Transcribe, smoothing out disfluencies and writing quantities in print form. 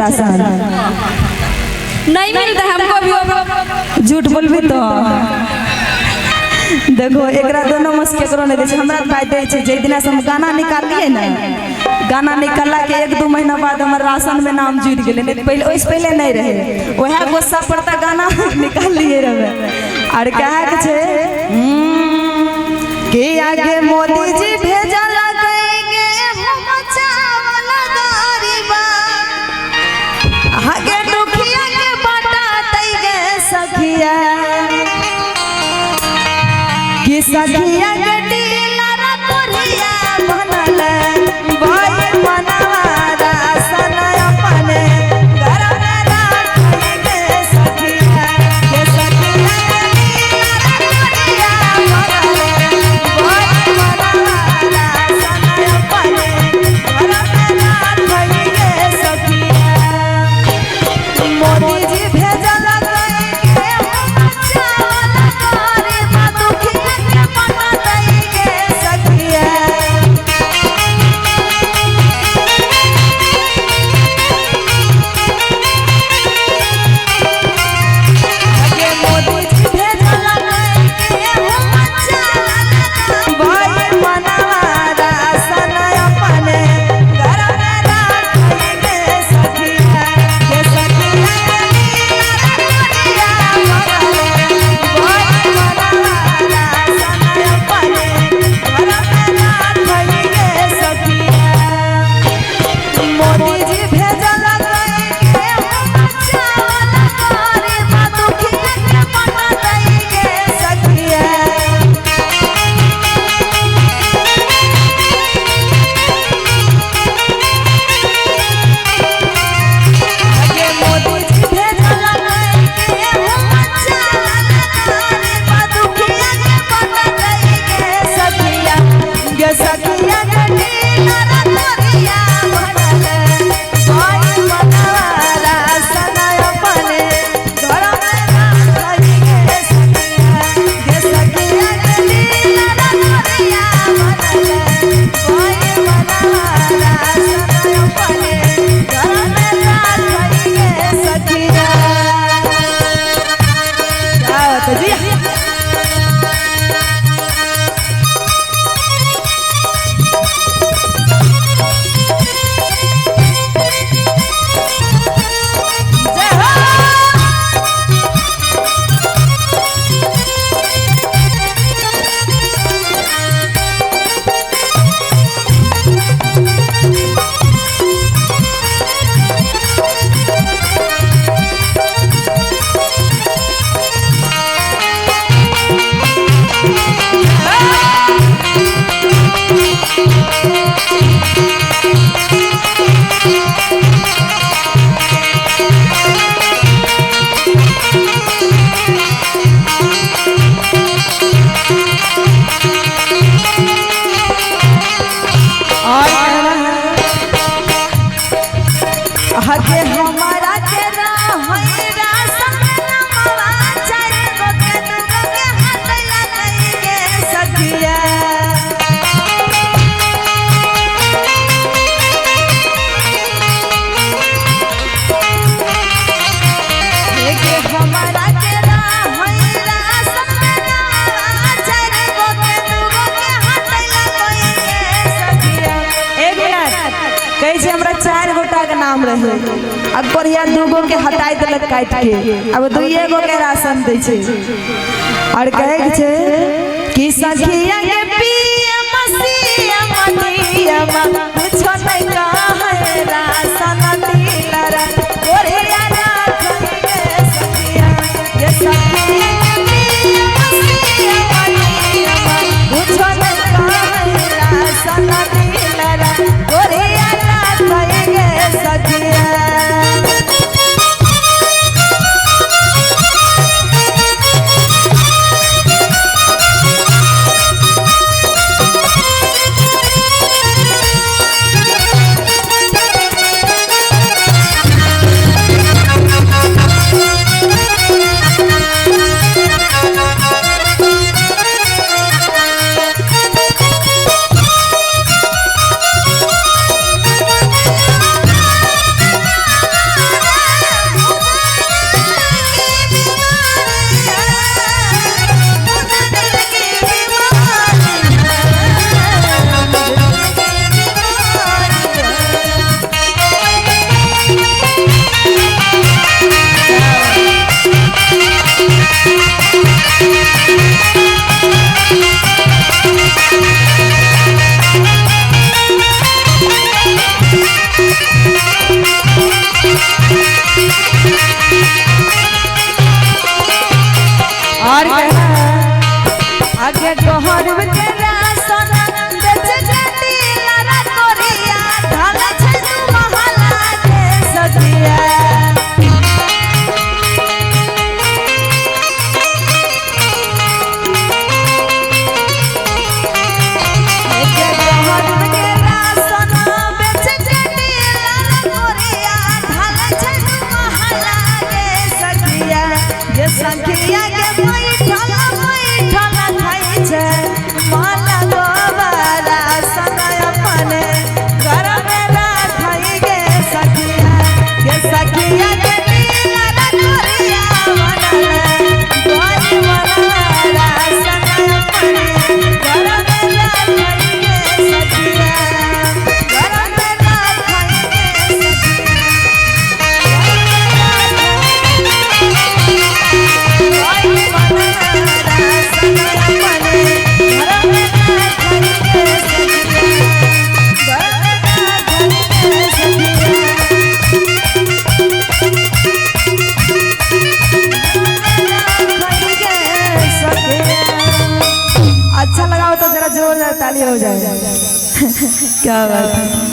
Ration नहीं मिलता हमको भी। झूठ बोलबी तो देखो एकरा दोनों मस केकरो नहीं दे हमरा भाई दे छे। जे दिन से हम गाना निकालिए ना, गाना निकालला के 1-2 महीना बाद हमर राशन में नाम जुड़ गेले। नहीं पहले ओइस पहले नहीं रहे, ओहे गुस्सा पड़ता गाना निकाल लिए रहे। और कहा के छे के आगे मोदी जी भेजल कहेंगे हम चावल गरीबा, आगे दुखिया के बाटा तैगे सखिया कि सखिया के डीलर कोरिया बनल भाई मनवा राशन अपने घर में राखेंगे सखिया के सखिया के डीलर कोरिया बनल भाई मनवा राशन अपने घर में राखेंगे सखिया। मोदी जी भेजल कहेंगे हम चावल गरीबा, दुखिया के बना देंगे सखिया। आगे मोदी जी भेजल कहेंगे हम चावल भाई मनवा राशन अपने घर में राखेंगे सखिया के सखिया के डीलर कोरिया बनल भाई मनवा राशन अपने घर में राखेंगे सखिया। मोदी जी भेजल कहेंगे हम चावल गरीबा, दुखिया के बना देंगे सखिया। आगे मोदी जी भेजल कहेंगे हम चावल गरीबा, दुखिया के बना देंगे सखिया गे सखिया के डीलर कोरिया बनल भाई मनवा राशन अपने घर में राखेंगे सखिया गे सखिया के डीलर कोरिया बनल भाई मनवा राशन अपने घर में राखेंगे सखिया। क्या बात है जी। जय हके हमारा के रहई राशन नमवा चाहे गो के दुगो के हटैला कइगे सखिया। के हमारा के रहई राशन नमवा चाहे गो के दुगो के हटैला कइगे सखिया। एक मिनट कहे छे हमरा 4 गोटा के नाम रहे, अब बढ़िया 2 गो के हटाई देलक काट के, अब 2 गो के राशन दे छे। और कहे छे कि सखिया के पीएम सीएम डीएम कुछो नहीं कहे राशन डीलर कोरिया राखेंगे सखिया के सखिया के पीएम सीएम डीएम कुछो नहीं कहे राशन डीलर कोरिया राखेंगे सखिया। ये सखिया के बैठल बैठल खाई छे माला गोबरा समय अपने घर में राखई गे सखिया ये सखिया के नीला करिया बनल कोई बनला समय अपने घर में राखई गे सखिया घर में राखई गे अच्छा लगा हो तो जरा जोरदार ताली हो जाए। क्या बात है।